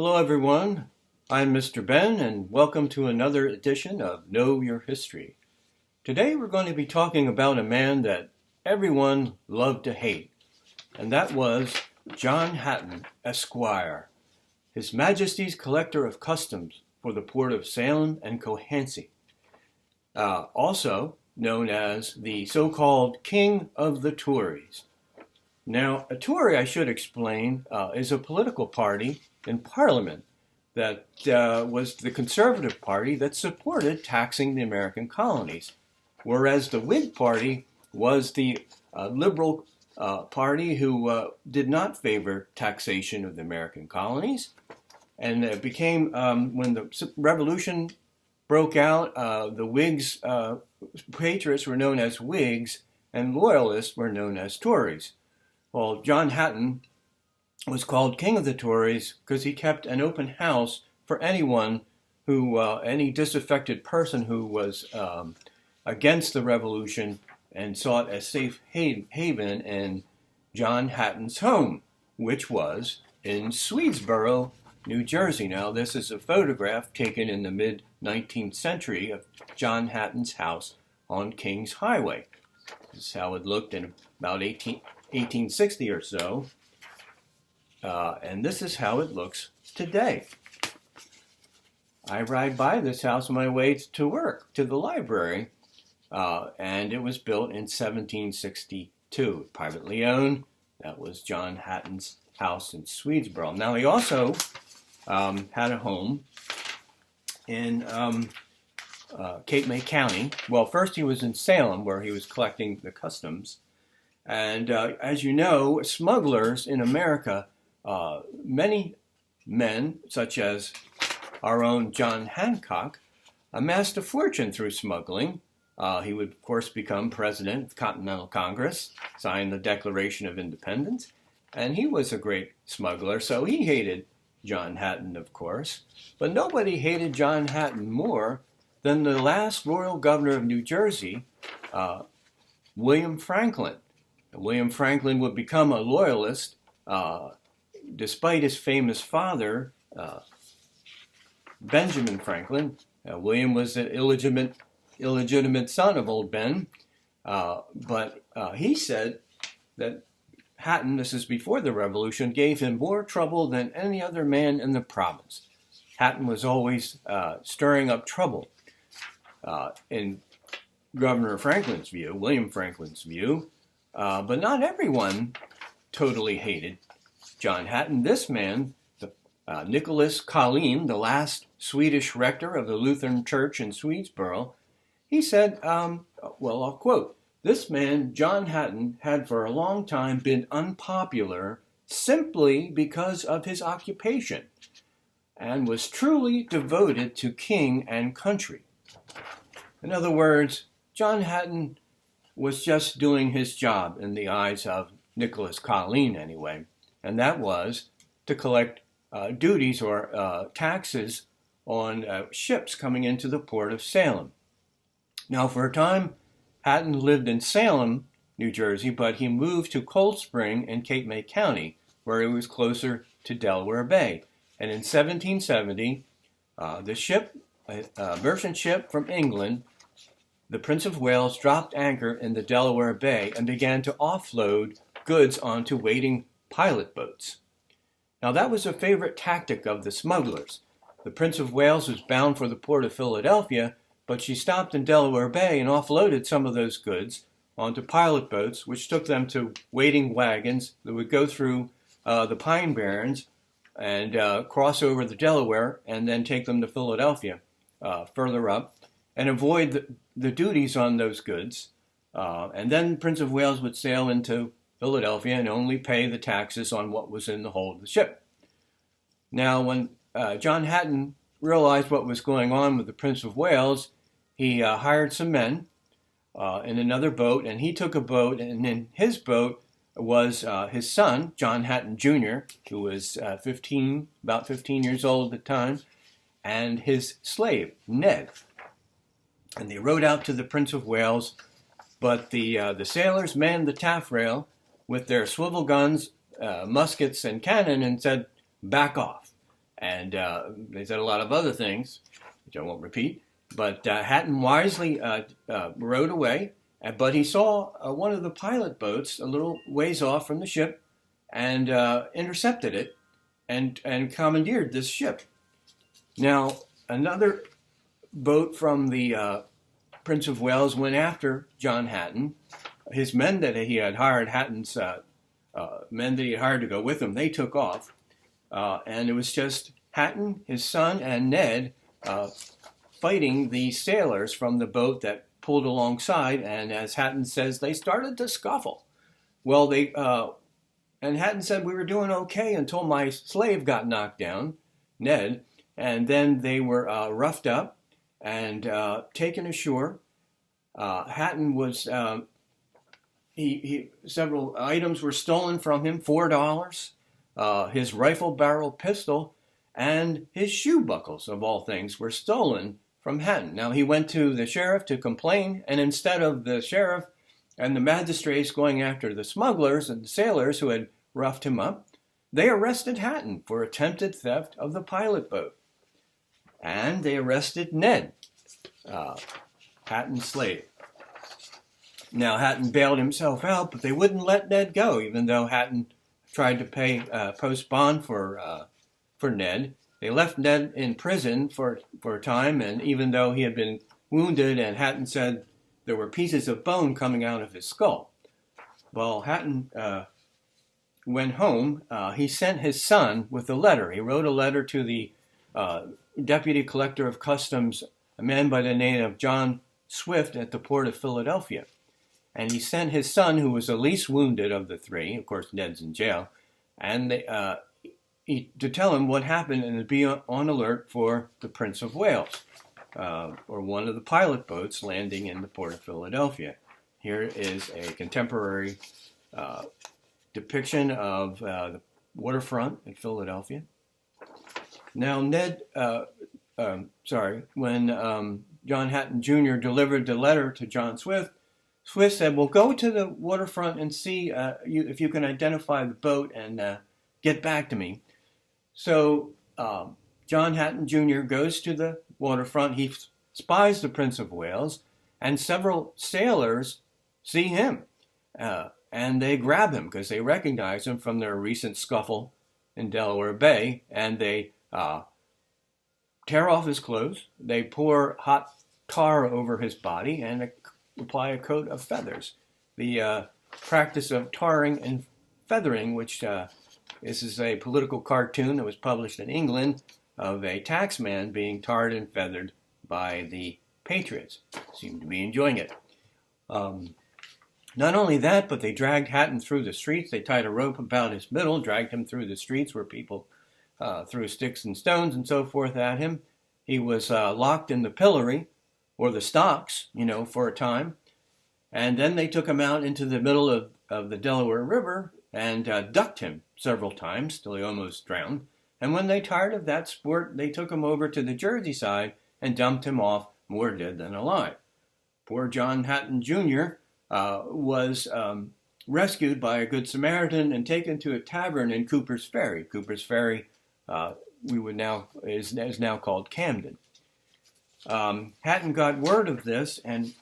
Hello everyone, I'm Mr. Ben and welcome to another edition of Know Your History. Today we're going to be talking about a man that everyone loved to hate, and that was John Hatton, Esquire, His Majesty's Collector of Customs for the Port of Salem and Cohansey, also known as the so-called King of the Tories. Now, a Tory, I should explain, is a political party in Parliament that was the Conservative Party that supported taxing the American colonies, whereas the Whig Party was the Liberal Party who did not favor taxation of the American colonies. And it became, when the Revolution broke out, the Whigs, patriots were known as Whigs, and Loyalists were known as Tories. Well, John Hatton was called King of the Tories because he kept an open house for anyone who, any disaffected person who was against the revolution and sought a safe haven in John Hatton's home, which was in Swedesboro, New Jersey. Now, this is a photograph taken in the mid-19th century of John Hatton's house on Kings Highway. This is how it looked in about 1860 or so. And this is how it looks today. I ride by this house on my way to work, to the library, and it was built in 1762, privately owned. That was John Hatton's house in Swedesboro. Now, he also had a home in Cape May County. Well, first he was in Salem, where he was collecting the customs. And as you know, smugglers in America, many men, such as our own John Hancock, amassed a fortune through smuggling. He would, of course, become president of the Continental Congress, sign the Declaration of Independence, and he was a great smuggler, so he hated John Hatton, of course. But nobody hated John Hatton more than the last royal governor of New Jersey, William Franklin. William Franklin would become a loyalist despite his famous father, Benjamin Franklin. William was an illegitimate son of old Ben, but he said that Hatton, this is before the Revolution, gave him more trouble than any other man in the province. Hatton was always stirring up trouble. In Governor Franklin's view, William Franklin's view, but not everyone totally hated John Hatton. This man, Nicholas Collin, the last Swedish rector of the Lutheran Church in Swedesboro, he said, well, I'll quote, "This man, John Hatton, had for a long time been unpopular simply because of his occupation and was truly devoted to king and country." In other words, John Hatton was just doing his job in the eyes of Nicholas Collin anyway, and that was to collect duties or taxes on ships coming into the port of Salem. Now, for a time, Hatton lived in Salem, New Jersey, but he moved to Cold Spring in Cape May County, where he was closer to Delaware Bay. And in 1770, the ship, a merchant ship from England, the Prince of Wales, dropped anchor in the Delaware Bay and began to offload goods onto waiting pilot boats. Now, that was a favorite tactic of the smugglers. The Prince of Wales was bound for the port of Philadelphia, but she stopped in Delaware Bay and offloaded some of those goods onto pilot boats, which took them to waiting wagons that would go through the Pine Barrens and cross over the Delaware and then take them to Philadelphia further up and avoid the duties on those goods. And then Prince of Wales would sail into Philadelphia and only pay the taxes on what was in the hold of the ship. Now, when John Hatton realized what was going on with the Prince of Wales, he hired some men in another boat, and he took a boat, and in his boat was his son, John Hatton Jr., who was about 15 years old at the time, and his slave, Ned. And they rowed out to the Prince of Wales, but the sailors manned the taffrail with their swivel guns, muskets, and cannon and said, "Back off." And they said a lot of other things, which I won't repeat. But Hatton wisely rowed away, but he saw one of the pilot boats a little ways off from the ship and intercepted it and commandeered this ship. Now, another boat from the Prince of Wales went after John Hatton. His men that he had hired, Hatton's men that he had hired to go with him, they took off. And it was just Hatton, his son, and Ned fighting the sailors from the boat that pulled alongside. And as Hatton says, they started to scuffle. Well, and Hatton said, we were doing okay until my slave got knocked down, Ned. And then they were roughed up and taken ashore. Hatton was, several items were stolen from him, $4, his rifle barrel pistol, and his shoe buckles, of all things, were stolen from Hatton. Now, he went to the sheriff to complain, and instead of the sheriff and the magistrates going after the smugglers and the sailors who had roughed him up, they arrested Hatton for attempted theft of the pilot boat. And they arrested Ned, Hatton's slave. Now, Hatton bailed himself out, but they wouldn't let Ned go, even though Hatton tried to pay post bond for Ned. They left Ned in prison for a time, and even though he had been wounded, and Hatton said there were pieces of bone coming out of his skull. Well, Hatton went home. He sent his son with a letter. He wrote a letter to the Deputy Collector of Customs, a man by the name of John Swift at the port of Philadelphia. And he sent his son, who was the least wounded of the three, of course Ned's in jail, and to tell him what happened and to be on alert for the Prince of Wales, or one of the pilot boats landing in the port of Philadelphia. Here is a contemporary depiction of the waterfront in Philadelphia. Now, when John Hatton Jr. delivered the letter to John Swift, Swift said, well, go to the waterfront and see if you can identify the boat and get back to me. So John Hatton Jr. goes to the waterfront. He spies the Prince of Wales, and several sailors see him. And they grab him because they recognize him from their recent scuffle in Delaware Bay, and they tear off his clothes. They pour hot tar over his body and apply a coat of feathers. The practice of tarring and feathering, which this is a political cartoon that was published in England of a taxman being tarred and feathered by the Patriots. Seem to be enjoying it. Not only that, but they dragged Hatton through the streets. They tied a rope about his middle, dragged him through the streets where people threw sticks and stones and so forth at him. He was locked in the pillory, or the stocks, for a time. And then they took him out into the middle of the Delaware River and ducked him several times till he almost drowned. And when they tired of that sport, they took him over to the Jersey side and dumped him off, more dead than alive. Poor John Hatton Jr. Was rescued by a Good Samaritan and taken to a tavern in Cooper's Ferry. Cooper's Ferry is now called Camden. Hatton got word of this and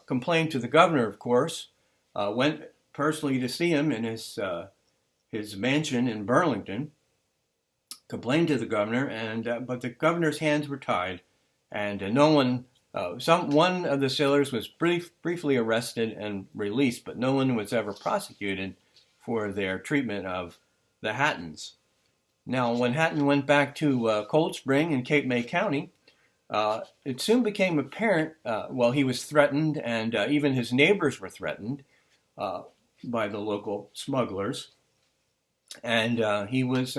complained to the governor, of course, went personally to see him in his mansion in Burlington, complained to the governor, but the governor's hands were tied, and one of the sailors was briefly arrested and released, but no one was ever prosecuted for their treatment of the Hattons. Now, when Hatton went back to Cold Spring in Cape May County, it soon became apparent, he was threatened, and even his neighbors were threatened by the local smugglers, and he was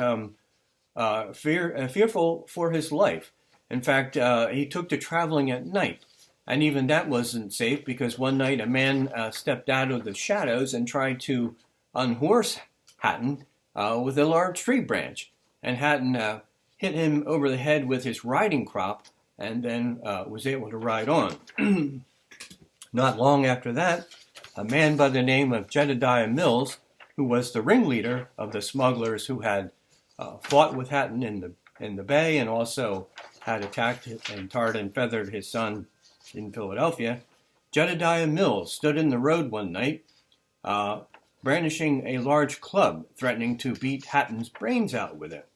fearful for his life. In fact, he took to traveling at night, and even that wasn't safe because one night a man stepped out of the shadows and tried to unhorse Hatton with a large tree branch, and Hatton hit him over the head with his riding crop and then was able to ride on. Not long after that, a man by the name of Jedediah Mills, who was the ringleader of the smugglers who had fought with Hatton in the in the Bay and also had attacked and tarred and feathered his son in Philadelphia, Jedediah Mills stood in the road one night, brandishing a large club, threatening to beat Hatton's brains out with it.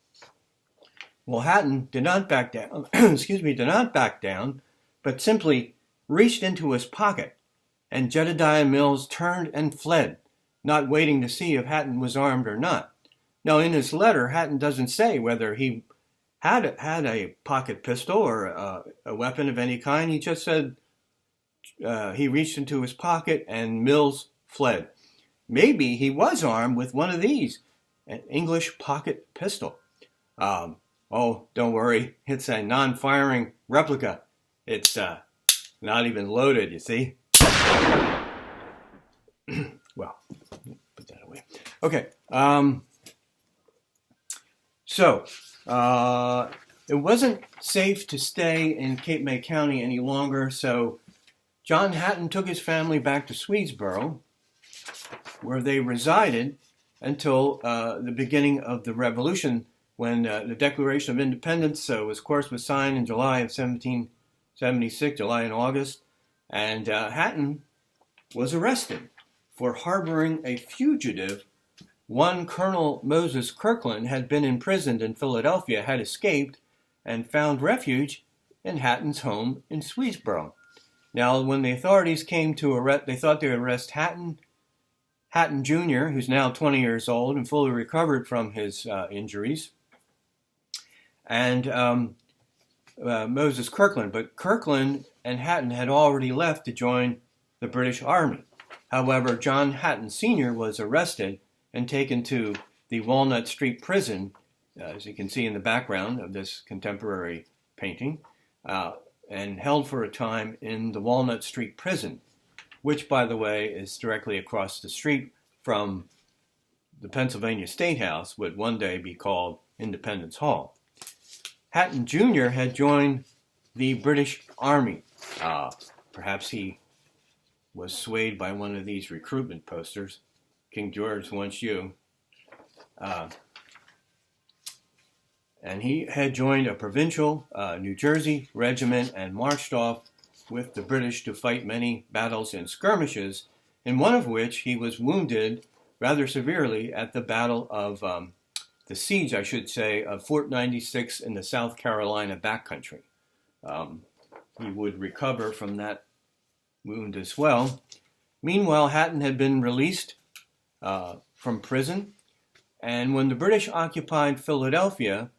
Well, Hatton did not back down, but simply reached into his pocket, and Jedediah Mills turned and fled, not waiting to see if Hatton was armed or not. Now, in his letter, Hatton doesn't say whether he had a pocket pistol or a weapon of any kind. He just said he reached into his pocket and Mills fled. Maybe he was armed with one of these, an English pocket pistol. Oh, don't worry, it's a non-firing replica. It's not even loaded, you see. Well, put that away. Okay. So it wasn't safe to stay in Cape May County any longer, so John Hatton took his family back to Swedesboro, where they resided until the beginning of the Revolution, when the Declaration of Independence was signed in July of 1776, July and August, and Hatton was arrested for harboring a fugitive. One Colonel Moses Kirkland had been imprisoned in Philadelphia, had escaped, and found refuge in Hatton's home in Swedesboro. Now, when the authorities came to arrest, they thought they would arrest Hatton Jr., who's now 20 years old and fully recovered from his injuries, and Moses Kirkland. But Kirkland and Hatton had already left to join the British Army. However, John Hatton Sr. was arrested and taken to the Walnut Street prison, as you can see in the background of this contemporary painting, and held for a time in the Walnut Street prison, which, by the way, is directly across the street from the Pennsylvania State House, would one day be called Independence Hall. Hatton Jr. had joined the British Army. Perhaps he was swayed by one of these recruitment posters. King George wants you. And he had joined a provincial New Jersey regiment and marched off with the British to fight many battles and skirmishes, in one of which he was wounded rather severely at the battle of the siege, I should say, of Fort 96 in the South Carolina backcountry. He would recover from that wound as well. Meanwhile, Hatton had been released from prison, and when the British occupied Philadelphia,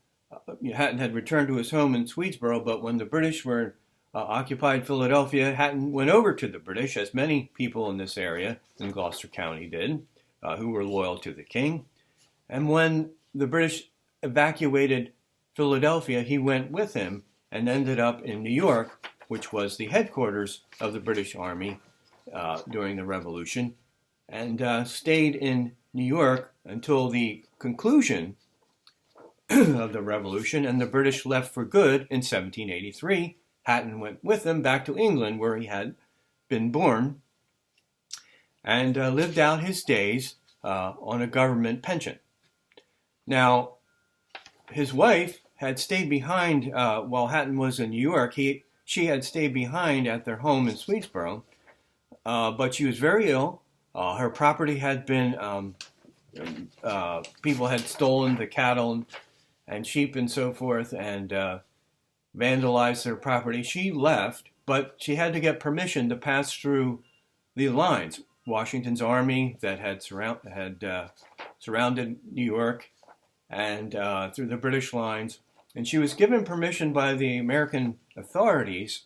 Hatton had returned to his home in Swedesboro, but when the British were occupied Philadelphia, Hatton went over to the British, as many people in this area in Gloucester County did, who were loyal to the king. And when the British evacuated Philadelphia, he went with him and ended up in New York, which was the headquarters of the British Army during the Revolution, and stayed in New York until the conclusion of the Revolution, and the British left for good in 1783. Hatton went with them back to England, where he had been born, and lived out his days on a government pension. Now, his wife had stayed behind while Hatton was in New York. She had stayed behind at their home in Swedesboro, but she was very ill. Her property had been, people had stolen the cattle and sheep and so forth, and vandalized their property. She left, but she had to get permission to pass through the lines. Washington's army that had surrounded New York, and through the British lines. And she was given permission by the American authorities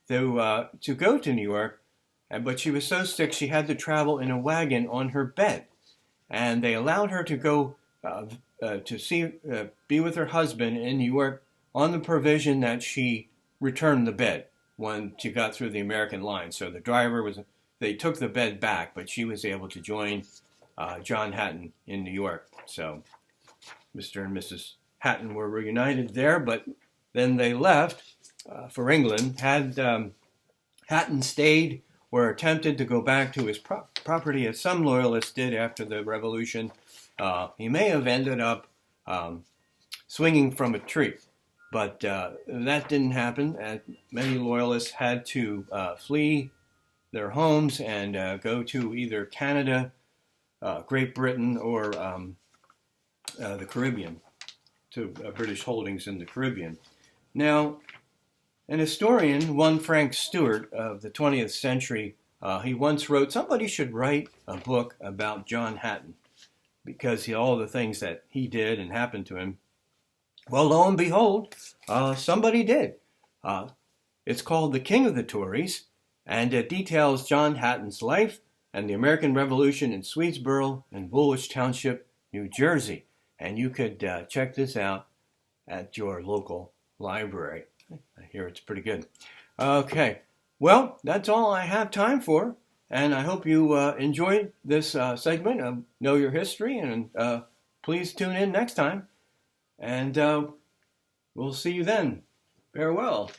to go to New York, but she was so sick she had to travel in a wagon on her bed. And they allowed her to go to be with her husband in New York on the provision that she returned the bed when she got through the American line. So the driver they took the bed back, but she was able to join John Hatton in New York. So Mr. and Mrs. Hatton were reunited there, but then they left for England. Had Hatton stayed or attempted to go back to his property, as some loyalists did after the Revolution, he may have ended up swinging from a tree. But that didn't happen, and many loyalists had to flee their homes and go to either Canada, Great Britain, or the Caribbean, to British holdings in the Caribbean. Now, an historian, one Frank Stewart of the 20th century, he once wrote, somebody should write a book about John Hatton, because all the things that he did and happened to him. Well, lo and behold, somebody did. It's called The King of the Tories, and it details John Hatton's life and the American Revolution in Swedesboro and Woolwich Township, New Jersey. And you could check this out at your local library. I hear it's pretty good. Okay, well, that's all I have time for, and I hope you enjoyed this segment of Know Your History, and please tune in next time. And we'll see you then. Farewell.